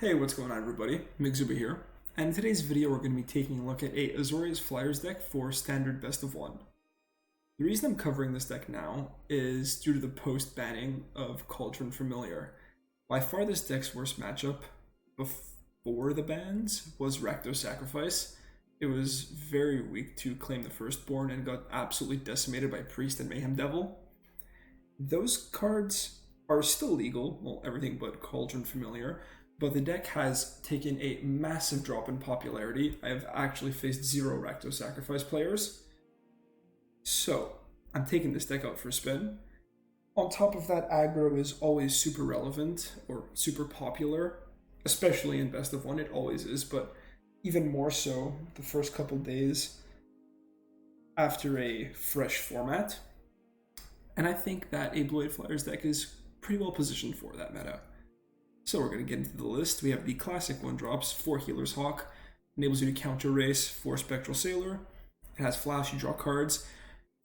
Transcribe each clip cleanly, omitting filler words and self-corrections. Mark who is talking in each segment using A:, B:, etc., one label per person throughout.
A: Hey, what's going on everybody? Mqzuba here, and in today's video we're going to be taking a look at a Azorius Flyers deck for standard best of one. The reason I'm covering this deck now is due to the post-banning of Cauldron Familiar. By far this deck's worst matchup before the bans was Rakdos Sacrifice. It was very weak to Claim the Firstborn and got absolutely decimated by Priest and Mayhem Devil. Those cards are still legal, well everything but Cauldron Familiar, but the deck has taken a massive drop in popularity. I have actually faced 0 Rakdos Sacrifice players. So, I'm taking this deck out for a spin. On top of that, aggro is always super relevant, or super popular, especially in best of one, it always is, but even more so the first couple days after a fresh format. And I think that a Blue-White Flyers deck is pretty well positioned for that meta. So we're going to get into the list. We have the classic 1-drops, 4 Healer's Hawk, enables you to counter race, 4 Spectral Sailor. It has flash, you draw cards,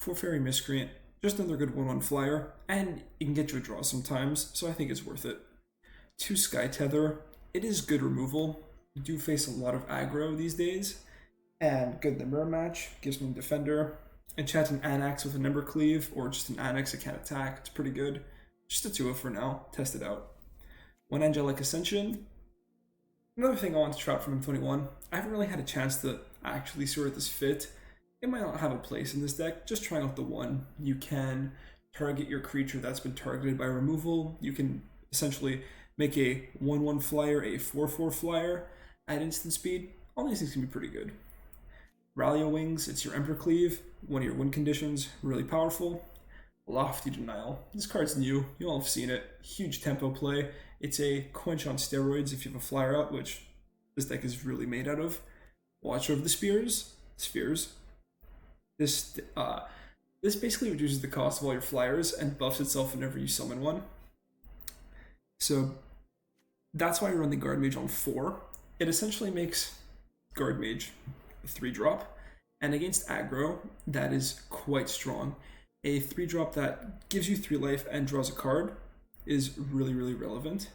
A: 4 Fairy Miscreant, just another good 1-1 flyer, and it can get you a draw sometimes, so I think it's worth it. 2 Sky Tether, it is good removal. You do face a lot of aggro these days, and good in the mirror match, gives me a defender. Enchant an Anax with a Number Cleave, or just an Anax that can't attack, it's pretty good. Just a 2-0 for now, test it out. 1 Angelic Ascension. Another thing I want to try out from M21, I haven't really had a chance to actually sort this fit. It might not have a place in this deck, just trying out the 1. You can target your creature that's been targeted by removal. You can essentially make a 1-1 flyer, a 4-4 flyer at instant speed. All these things can be pretty good. Rally Wings, it's your Emperor Cleave, one of your win conditions, really powerful. Lofty Denial. This card's new, you all have seen it. Huge tempo play. It's a quench on steroids if you have a flyer out, which this deck is really made out of. Watcher of the Spheres. This basically reduces the cost of all your flyers and buffs itself whenever you summon one. So that's why I run the Guard Mage on 4. It essentially makes Guard Mage a 3-drop, and against aggro, that is quite strong. A 3-drop that gives you 3 life and draws a card is really, really relevant.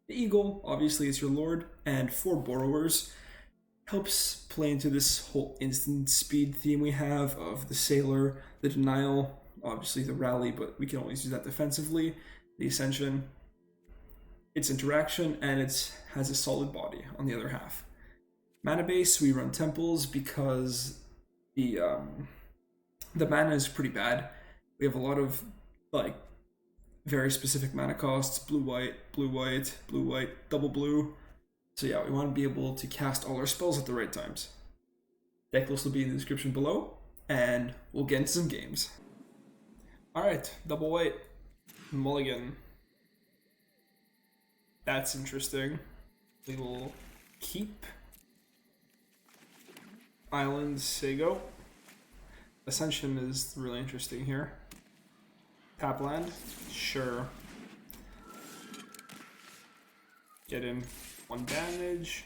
A: The Eagle, obviously, is your Lord, and 4 Borrowers helps play into this whole instant speed theme we have of the Sailor, the Denial, obviously the Rally, but we can always use that defensively, the Ascension, its interaction, and it has a solid body on the other half. Mana base, we run Temples because the mana is pretty bad. We have a lot of very specific mana costs, blue, white, double blue. So yeah, we want to be able to cast all our spells at the right times. Deck list will be in the description below, and we'll get into some games. Alright, double white, mulligan. That's interesting. We will keep Island Sago. Ascension is really interesting here. Tap land? Sure. Get in 1 damage.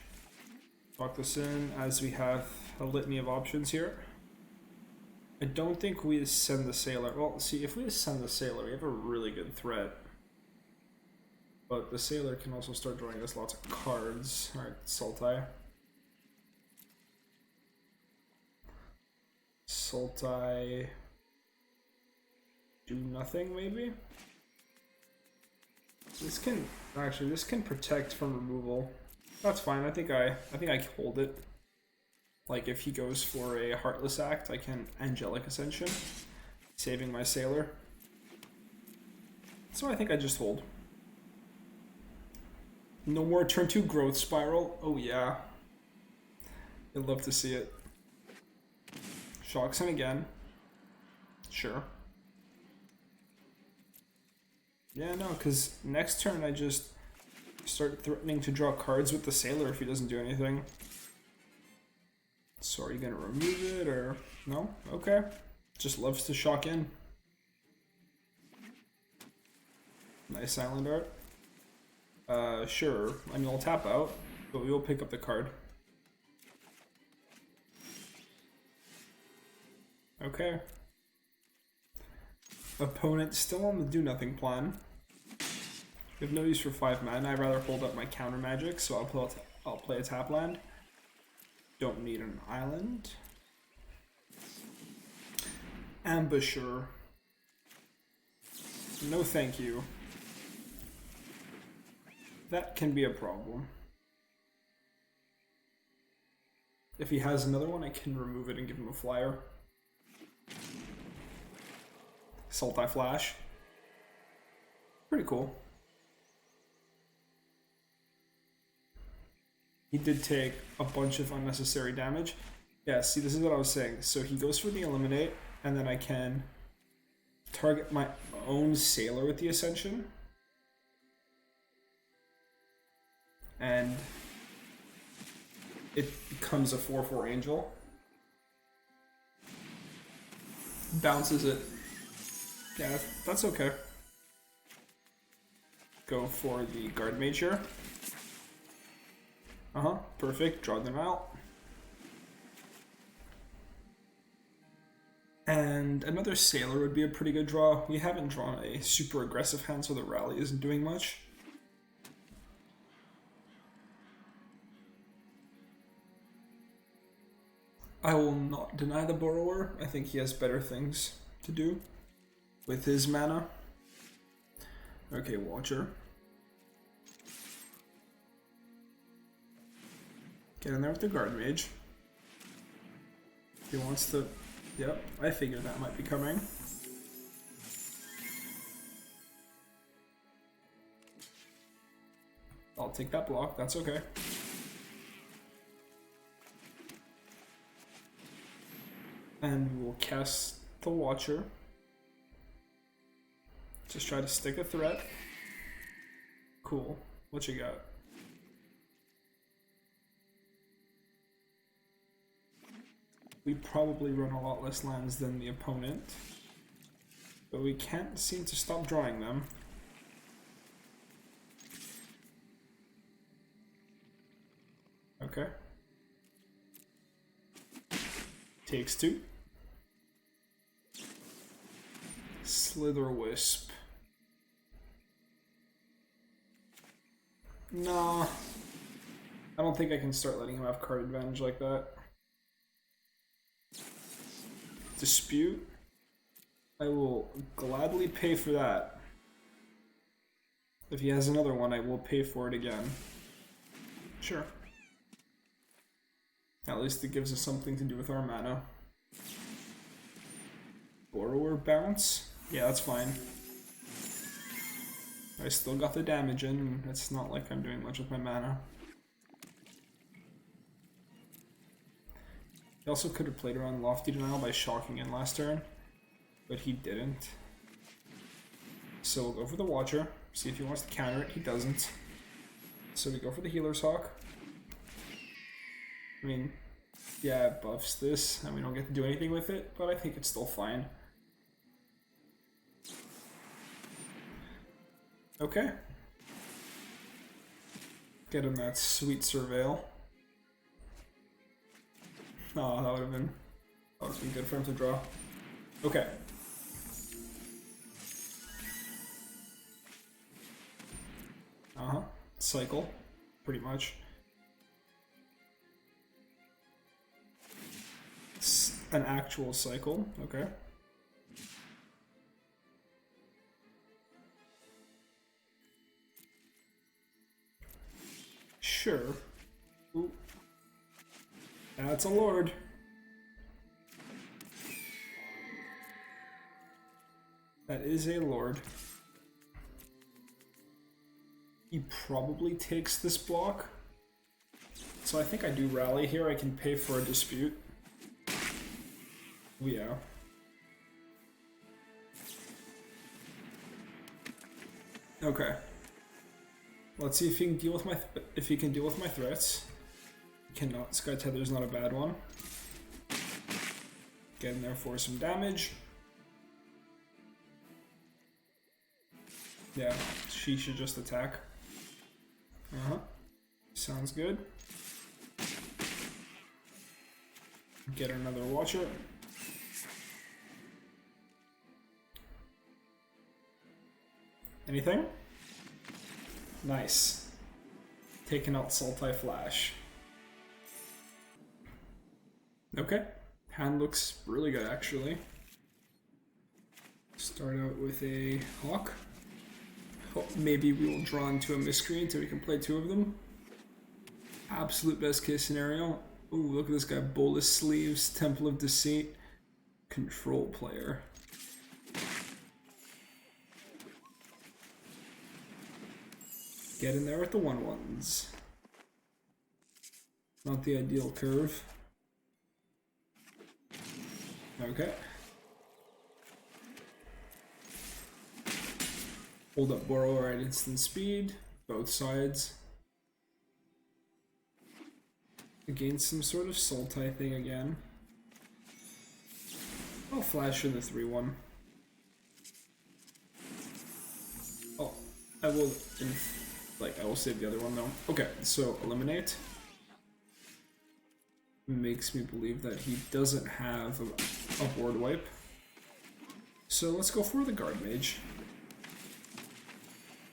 A: Lock this in as we have a litany of options here. I don't think we ascend the Sailor. Well, see, if we ascend the Sailor, we have a really good threat. But the Sailor can also start drawing us lots of cards. Alright, Sultai. Sultai do nothing maybe? This can protect from removal. That's fine. I think I hold it. Like if he goes for a Heartless Act, I can Angelic Ascension, saving my Sailor. So I think I just hold. No more turn 2 Growth Spiral. Oh yeah. I'd love to see it. Shocks him again. Sure. Yeah, no, because next turn I just start threatening to draw cards with the Sailor if he doesn't do anything. So are you going to remove it or... No? Okay. Just loves to shock in. Nice Island art. Sure. I mean, I'll tap out, but we will pick up the card. Okay. Opponent still on the do nothing plan. We have no use for 5 mana. I'd rather hold up my counter magic, so I'll play a tap land. Don't need an island. Ambusher. No thank you. That can be a problem. If he has another one, I can remove it and give him a flyer. Sultai Flash. Pretty cool. He did take a bunch of unnecessary damage. Yeah, see, this is what I was saying. So he goes for the Eliminate, and then I can target my own Sailor with the Ascension. And it becomes a 4/4 Angel. Bounces it. Yeah, that's okay. Go for the Guard Mage here. Perfect. Draw them out. And another Sailor would be a pretty good draw. We haven't drawn a super aggressive hand, so the rally isn't doing much. I will not deny the Borrower. I think he has better things to do with his mana. Okay, Watcher. Get in there with the Guard Mage. He wants to... Yep, I figured that might be coming. I'll take that block, that's okay. And we'll cast the Watcher. Just try to stick a threat. Cool. What you got? We probably run a lot less lands than the opponent, but we can't seem to stop drawing them. Okay. Takes 2. Slither Wisp. Nah. I don't think I can start letting him have card advantage like that. Dispute. I will gladly pay for that. If he has another one, I will pay for it again. Sure. At least it gives us something to do with our mana. Borrower bounce? Yeah, that's fine. I still got the damage in, and it's not like I'm doing much with my mana. He also could have played around Lofty Denial by shocking in last turn, but he didn't. So we'll go for the Watcher, see if he wants to counter it. He doesn't. So we go for the Healer's Hawk. I mean, yeah, it buffs this, and we don't get to do anything with it, but I think it's still fine. Okay. Get him that sweet Surveil. Oh, that would have been good for him to draw. Okay. Cycle, pretty much. It's an actual cycle, okay. Sure. Ooh. That's a Lord. That is a Lord. He probably takes this block. So I think I do rally here. I can pay for a dispute. Yeah. Okay. Let's see if he can deal with my threats. Cannot. Sky Tether is not a bad one. Get in there for some damage. Yeah, she should just attack. Sounds good. Get another Watcher. Anything? Nice. Taking out Sultai Flash. Okay. Hand looks really good, actually. Start out with a Hawk. Maybe we will draw into a Miscreant so we can play two of them. Absolute best case scenario. Ooh, look at this guy. Bolus Sleeves, Temple of Deceit, Control player. Get in there with the 1/1s. Not the ideal curve. Okay. Hold up Borrower at instant speed, both sides. Against some sort of Sultai thing again. I'll flash in the 3/1. Oh, I will save the other one though. Okay, so eliminate. Makes me believe that he doesn't have a board wipe. So let's go for the Guard Mage.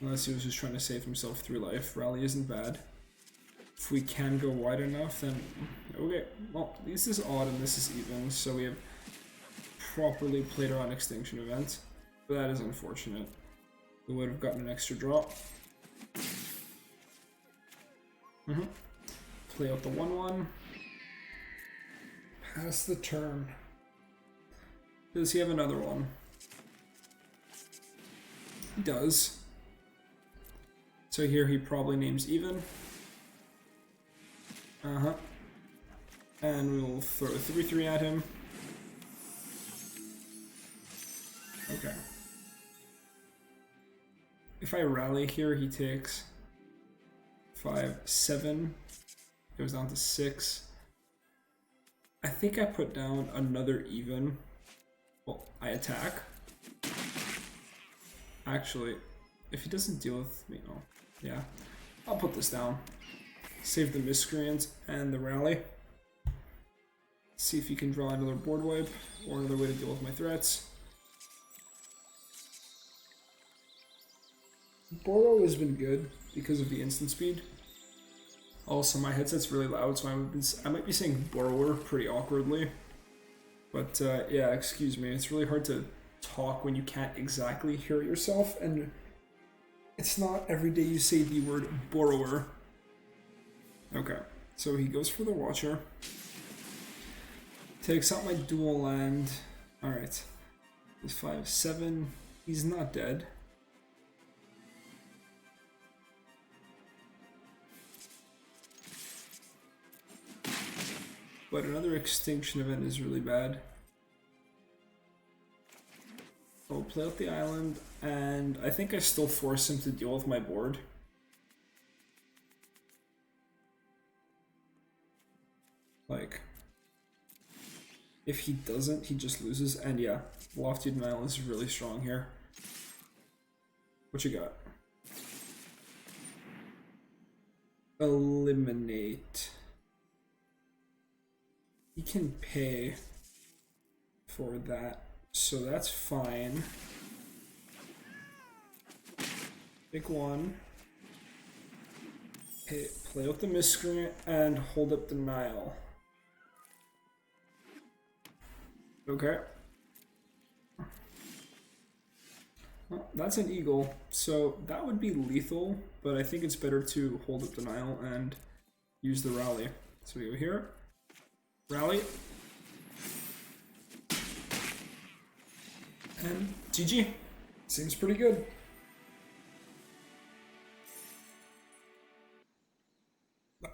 A: Unless he was just trying to save himself 3 life. Rally isn't bad. If we can go wide enough, then okay. Well, this is odd and this is even, so we have properly played around Extinction Event. But that is unfortunate. We would have gotten an extra draw. Play out the 1/1. Pass the turn. Does he have another one? He does. So here he probably names even. And we'll throw a 3/3 at him. Okay. If I rally here, he takes 5, 7. Goes down to 6. I think I put down another even. Well, I attack. Actually, if he doesn't deal with me, oh, yeah. I'll put this down. Save the Miscreant and the Rally. See if he can draw another board wipe or another way to deal with my threats. Borrow has been good because of the instant speed. Also, my headset's really loud, so I might be saying borrower pretty awkwardly. But yeah, excuse me, it's really hard to talk when you can't exactly hear yourself, and it's not every day you say the word borrower. Okay, so he goes for the Watcher. Takes out my dual land. Alright. He's 5, 7. He's not dead. But another Extinction Event is really bad. I'll play out the island, and I think I still force him to deal with my board. Like, if he doesn't, he just loses, and yeah, Lofty Denial is really strong here. What you got? Eliminate. He can pay for that, so that's fine. Pick one. Play out the Miscreant and hold up Denial. Okay. Well, that's an Eagle, so that would be lethal, but I think it's better to hold up Denial and use the Rally. So we go here. Rally. And GG. Seems pretty good.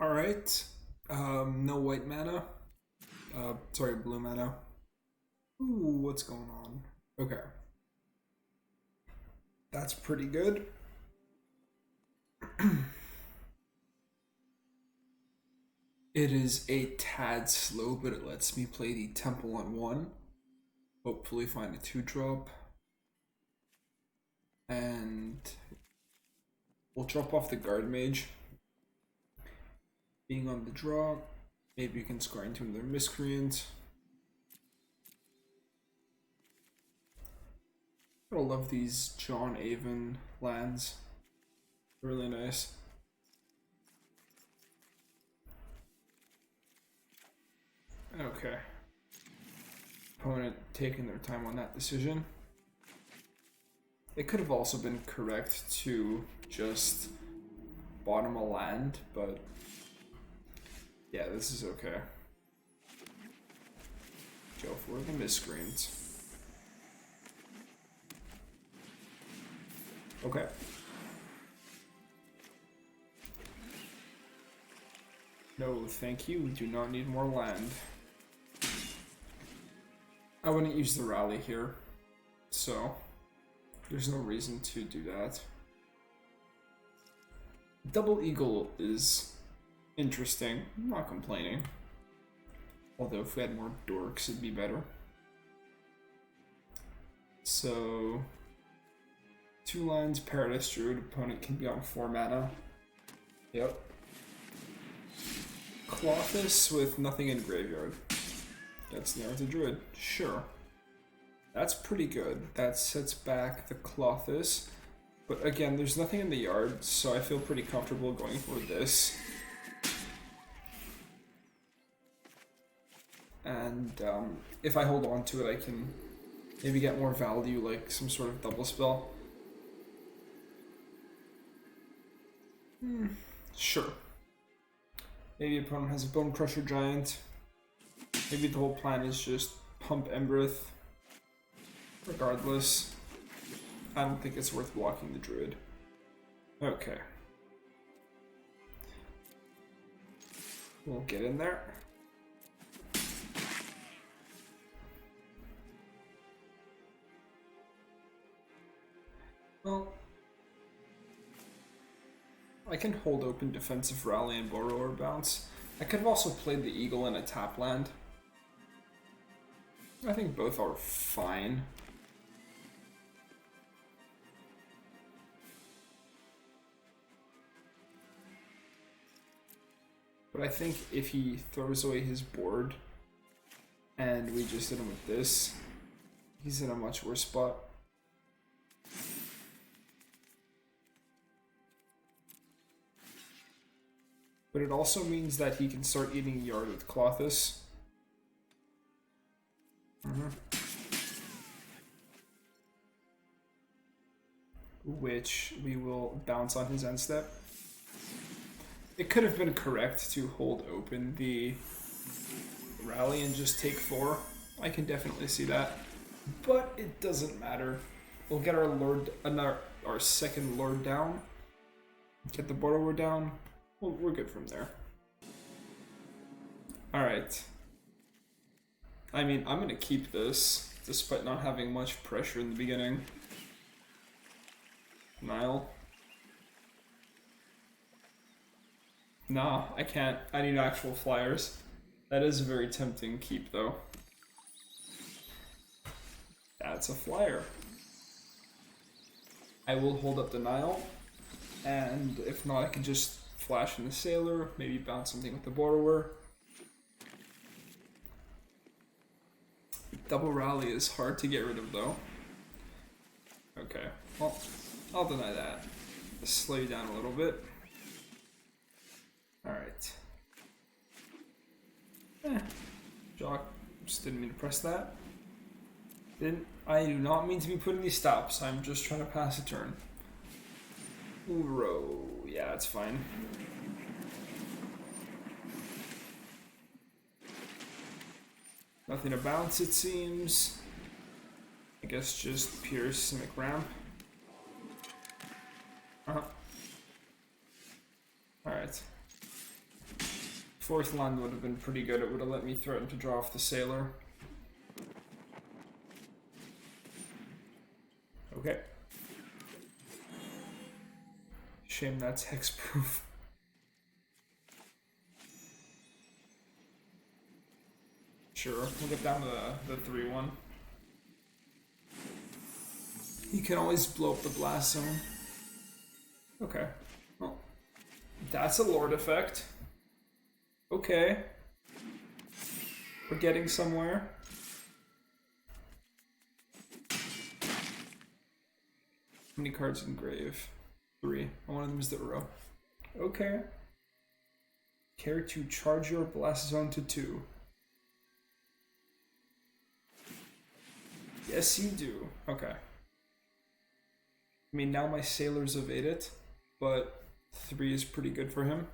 A: Alright. No white mana. Sorry, blue mana. Ooh, what's going on? Okay. That's pretty good. It is a tad slow, but it lets me play the Temple on 1. Hopefully find a 2-drop. And we'll drop off the Guard Mage. Being on the draw, maybe you can score into another Miscreant. I love these John Avon lands. Really nice. Okay. Opponent taking their time on that decision. It could have also been correct to just bottom a land, but yeah, this is okay. Go for the miscreant. Okay. No, thank you. We do not need more land. I wouldn't use the rally here, so there's no reason to do that. Double Eagle is interesting. I'm not complaining. Although if we had more dorks, it'd be better. So 2 lands, Paradise Druid, opponent can be on 4 mana. Yep. Clothis with nothing in graveyard. Gets near the Druid. Sure. That's pretty good. That sets back the Clothis. But again, there's nothing in the yard, so I feel pretty comfortable going for this. And if I hold on to it, I can maybe get more value, like some sort of double spell. Sure. Maybe opponent has a Bone Crusher Giant. Maybe the whole plan is just pump Embereth. Regardless, I don't think it's worth blocking the Druid. Okay. We'll get in there. Well, I can hold open Defensive Rally and Borrower Bounce. I could have also played the Eagle in a tap land. I think both are fine. But I think if he throws away his board and we just hit him with this, he's in a much worse spot. But it also means that he can start eating yard with Clothis. Which we will bounce on his end step. It could have been correct to hold open the rally and just take 4. I can definitely see that. But it doesn't matter. We'll get our Lord, our second Lord down. Get the borrower down. Well, we're good from there. Alright. I mean, I'm gonna keep this, despite not having much pressure in the beginning. Nile. Nah, I can't. I need actual flyers. That is a very tempting keep, though. That's a flyer. I will hold up the Nile, and if not, I can just flash in the Sailor, maybe bounce something with the Borrower. Double Rally is hard to get rid of, though. Okay, well, I'll deny that. Just slow you down a little bit. Alright. Jock, just didn't mean to press that. I do not mean to be putting these stops, I'm just trying to pass a turn. Uro, yeah, it's fine. Nothing to bounce, it seems. I guess just pure Simic Ramp. Alright. 4th land would have been pretty good. It would have let me threaten to draw off the Sailor. Okay. Shame that's hexproof. Sure, we'll get down to the 3-1. You can always blow up the blast zone. Okay. Well, that's a Lord effect. Okay. We're getting somewhere. How many cards in grave? 3. One of them is the Uro. Okay. Care to charge your blast zone to 2? Yes, you do. Okay. I mean, now my sailors evade it, but 3 is pretty good for him.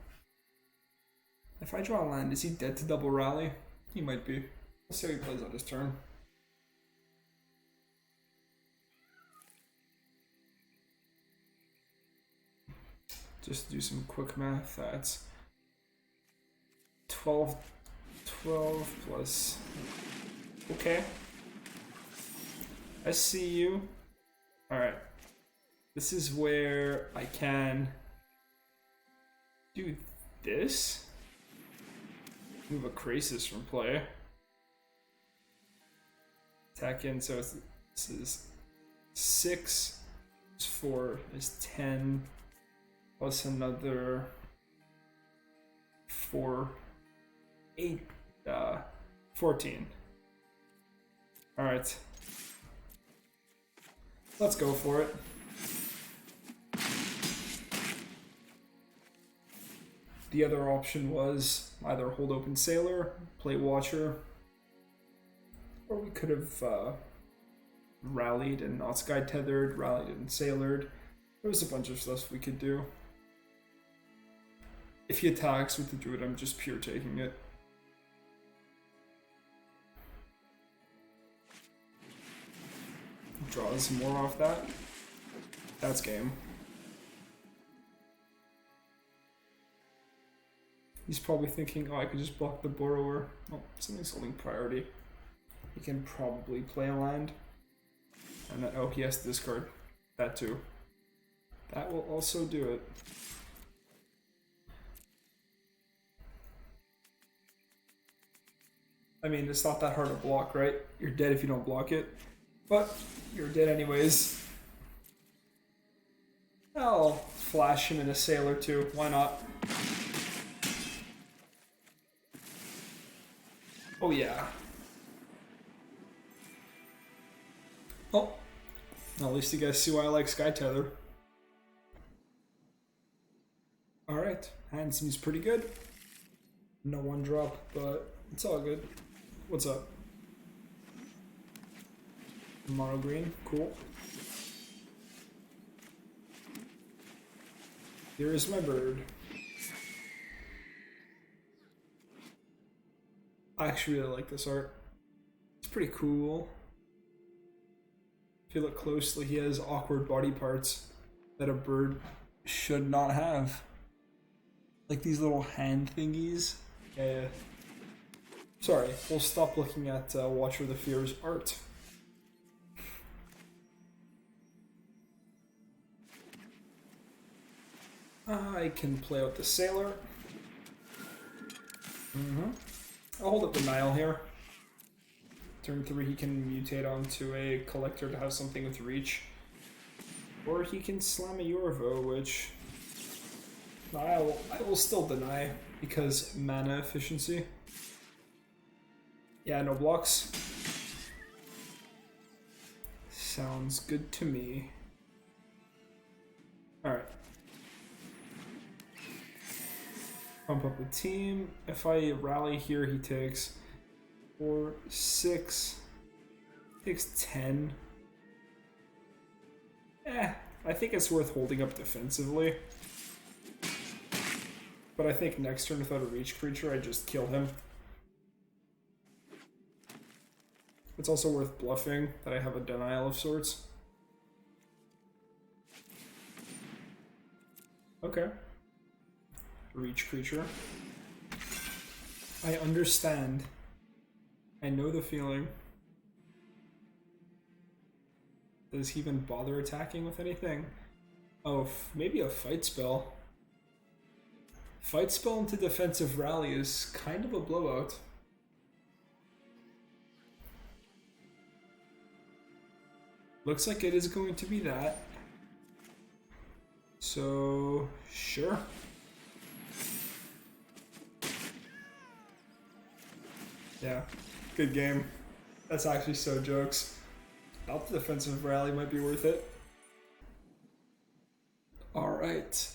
A: If I draw a land, is he dead to double rally? He might be. We'll see how he plays on his turn. Just do some quick math. That's 12 plus. Okay. I see you. Alright. This is where I can do this. Move a Krasis from play. Attack in, so this is 6 plus 4 is 10. Plus another 4, 8, 14. Alright. Let's go for it. The other option was either hold open sailor, play watcher, or we could have rallied and not sky tethered, rallied and sailored. There was a bunch of stuff we could do. If he attacks with the druid, I'm just pure taking it. Draws more off that. That's game. He's probably thinking, oh, I could just block the borrower. Oh, something's holding priority. He can probably play a land. And then, oh, he has to discard that too. That will also do it. I mean, it's not that hard to block, right? You're dead if you don't block it. But you're dead anyways. I'll flash him in a sailor too. Why not? Oh yeah. Oh. At least you guys see why I like Sky Tether. Alright. Hand seems pretty good. No one drop, but it's all good. What's up? Mono green, cool. Here is my bird. I actually really like this art. It's pretty cool. If you look closely, he has awkward body parts that a bird should not have. Like these little hand thingies. Yeah. Sorry, we'll stop looking at Watcher of the Fear's art. I can play out the sailor. I'll hold up the Nile here. Turn 3 he can mutate onto a collector to have something with reach. Or he can slam a Yorvo, which I will still deny because mana efficiency. Yeah, no blocks. Sounds good to me. Alright. Pump up the team. If I rally here, he takes 4, 6, takes 10. I think it's worth holding up defensively. But I think next turn without a reach creature, I just kill him. It's also worth bluffing that I have a denial of sorts. Okay. Reach creature. I understand. I know the feeling. Does he even bother attacking with anything? Oh, maybe a fight spell. Fight spell into defensive rally is kind of a blowout. Looks like it is going to be that. So, sure. Yeah, good game. That's actually so jokes. Out the defensive rally might be worth it. Alright. Alright.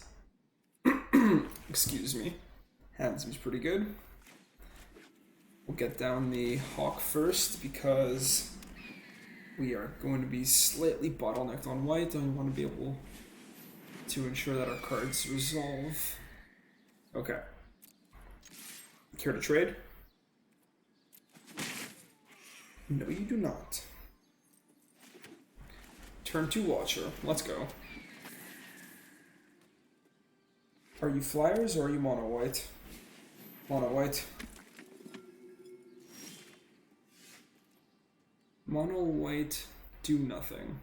A: Excuse me. Hand seems pretty good. We'll get down the Hawk first because we are going to be slightly bottlenecked on white and we want to be able to ensure that our cards resolve. Okay. Care to trade? No, you do not. Turn 2 Watcher. Let's go. Are you flyers or are you mono white? Mono white. Mono white, do nothing.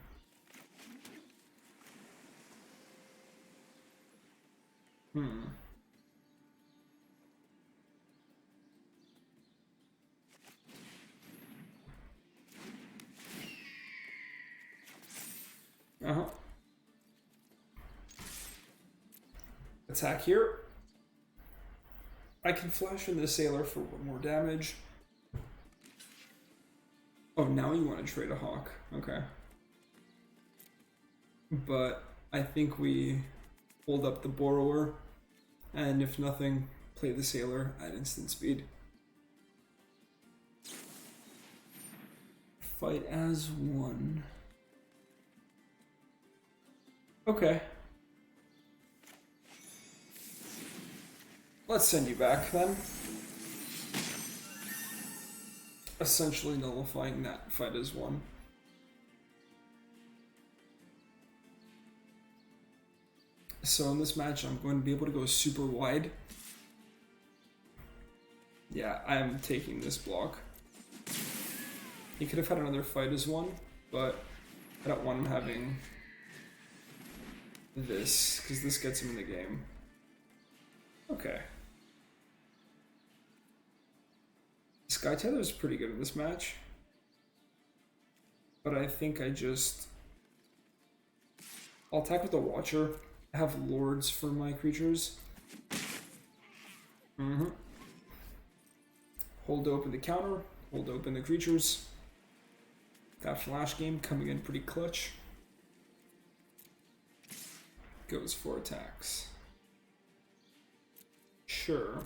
A: Attack here. I can flash in the Sailor for 1 more damage. Oh, now you want to trade a Hawk. Okay. But I think we hold up the Borrower, and if nothing, play the Sailor at instant speed. Fight as 1. Okay. Let's send you back then. Essentially nullifying that fight as 1. So in this match, I'm going to be able to go super wide. Yeah, I'm taking this block. He could have had another fight as 1, but I don't want him having this, because this gets him in the game. Okay. Sky Tether is pretty good in this match. But I think I'll attack with the Watcher. I have Lords for my creatures. Hold open the counter. Hold open the creatures. That flash game coming in pretty clutch. Goes for attacks. Sure.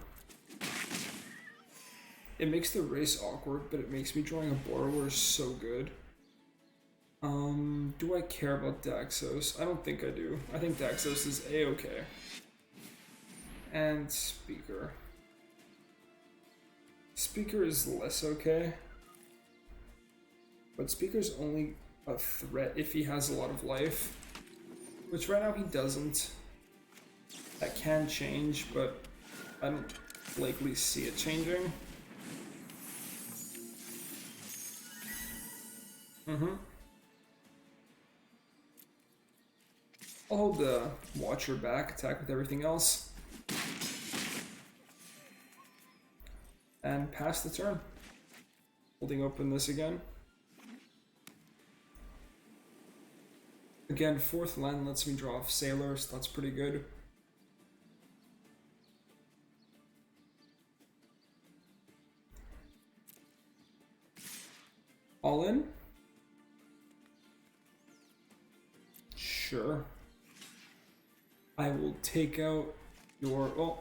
A: It makes the race awkward, but it makes me drawing a Borrower so good. Do I care about Daxos? I don't think I do. I think Daxos is A-okay. And Speaker. Speaker is less okay. But Speaker's only a threat if he has a lot of life. Which right now he doesn't. That can change, but I don't likely see it changing. I'll hold the Watcher back, attack with everything else. And pass the turn. Holding open this again. Again, 4th land lets me draw off Sailor, so that's pretty good. All in? Sure. I will take out your... Oh.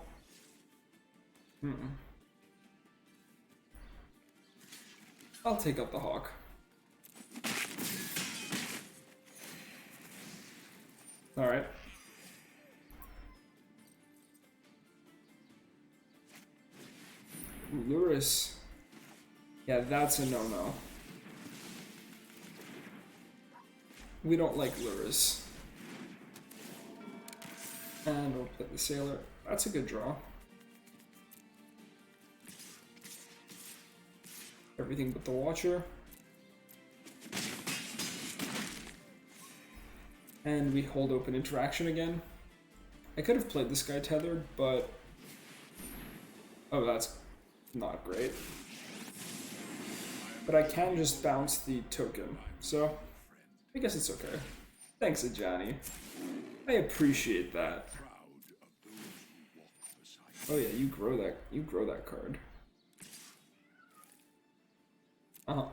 A: I'll take out the Hawk. Alright. Luris. Yeah, that's a no-no. We don't like Luris. And we'll put the Sailor. That's a good draw. Everything but the Watcher. And we hold open interaction again. I could have played this guy tethered, but... Oh, that's not great. But I can just bounce the token, so I guess it's okay. Thanks, Ajani. I appreciate that. Oh yeah, you grow that card. No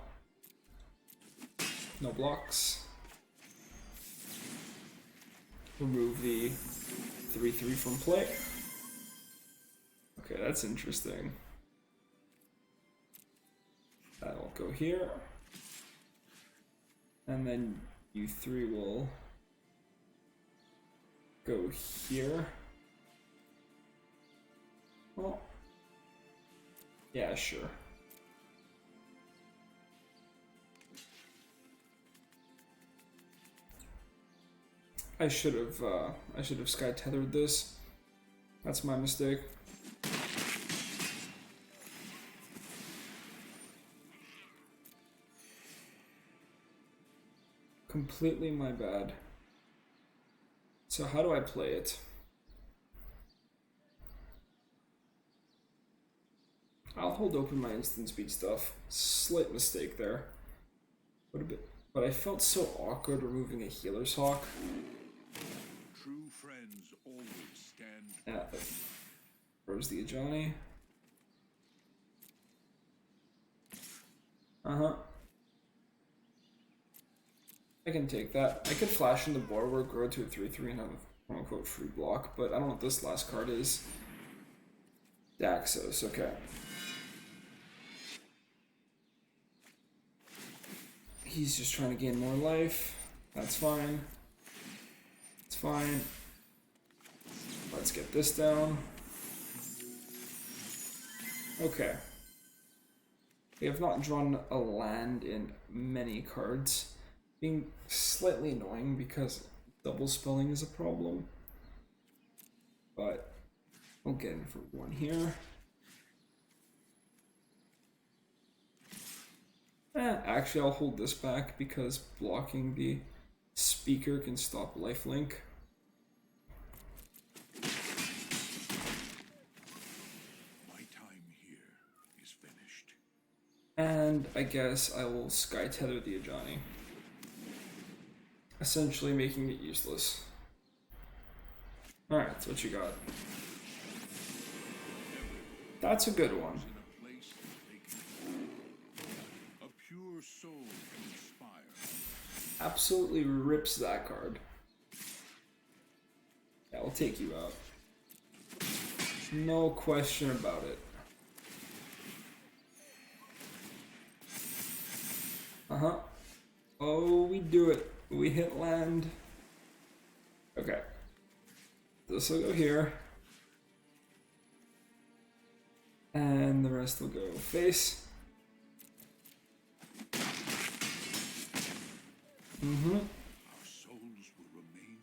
A: blocks. remove the 3/3 from play. Okay, that's interesting. That'll go here. And then U3 will go here. Well, yeah, sure. I should have sky tethered this. That's my mistake. Completely my bad. So how do I play it? I'll hold open my instant speed stuff. Slight mistake there. But I felt so awkward removing a healer's hawk.
B: True friends always stand.
A: Yeah. Where's the Ajani? I can take that. I could flash in the Borrower, grow to a 3/3 and have a quote-unquote free block, but I don't know what this last card is. Daxos, okay. He's just trying to gain more life. That's fine. It's fine. Let's get this down. Okay. We have not drawn a land in many cards. Being slightly annoying because double spelling is a problem. But we'll get in for one here. Actually, I'll hold this back because blocking the speaker can stop lifelink.
B: My time here is finished.
A: And I guess I will sky tether the Ajani, essentially making it useless. Alright, so what you got? That's a good one.
B: A pure soul can inspire.
A: Absolutely rips that card. Yeah, I'll take you out. No question about it. Oh, we do it. We hit land. Okay. This will go here. And the rest will go face.
B: Our souls will remain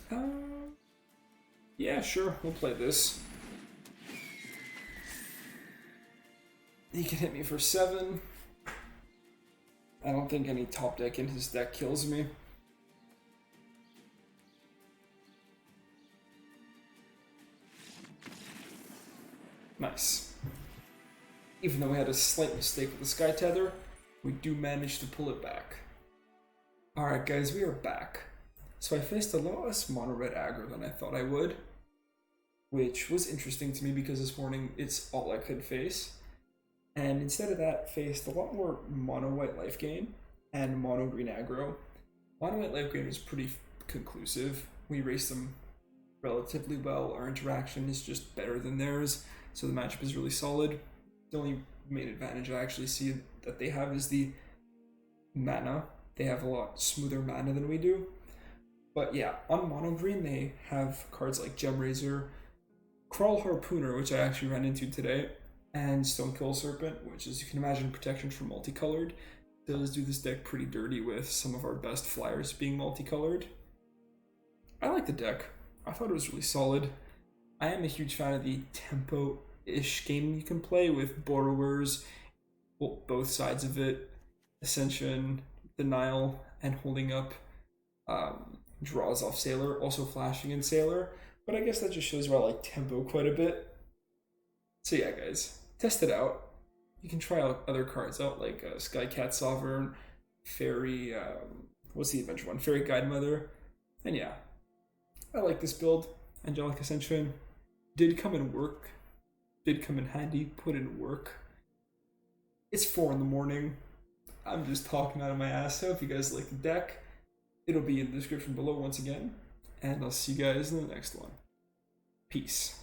B: bonded.
A: Yeah, sure. We'll play this. He can hit me for 7. I don't think any top deck in his deck kills me. Nice. Even though we had a slight mistake with the Sky Tether, we do manage to pull it back. Alright guys, we are back. So I faced a lot less mono red aggro than I thought I would, which was interesting to me because this morning it's all I could face. And instead of that, faced a lot more mono white life gain and mono green aggro. Mono white life gain was pretty conclusive. We raced them relatively well. Our interaction is just better than theirs, so the matchup is really solid. The only main advantage I actually see that they have is the mana. They have a lot smoother mana than we do. But yeah, on mono green they have cards like Gem Razor, Crawl Harpooner, which I actually ran into today, and Stonekill Serpent, which, as you can imagine, protection from multicolored. Does do this deck pretty dirty with some of our best flyers being multicolored. I like the deck. I thought it was really solid. I am a huge fan of the tempo-ish game you can play with Borrowers, well, both sides of it, Ascension, Denial, and holding up draws off Sailor, also flashing in Sailor. But I guess that just shows why I like tempo quite a bit. So yeah, guys, test it out. You can try out other cards out like Skycat Sovereign, Fairy, what's the adventure one? Fairy Guide Mother. And yeah, I like this build. Angelic Ascension did come in work, did come in handy, put in work. It's 4 in the morning. I'm just talking out of my ass. So if you guys like the deck, it'll be in the description below once again. and I'll see you guys in the next one. Peace.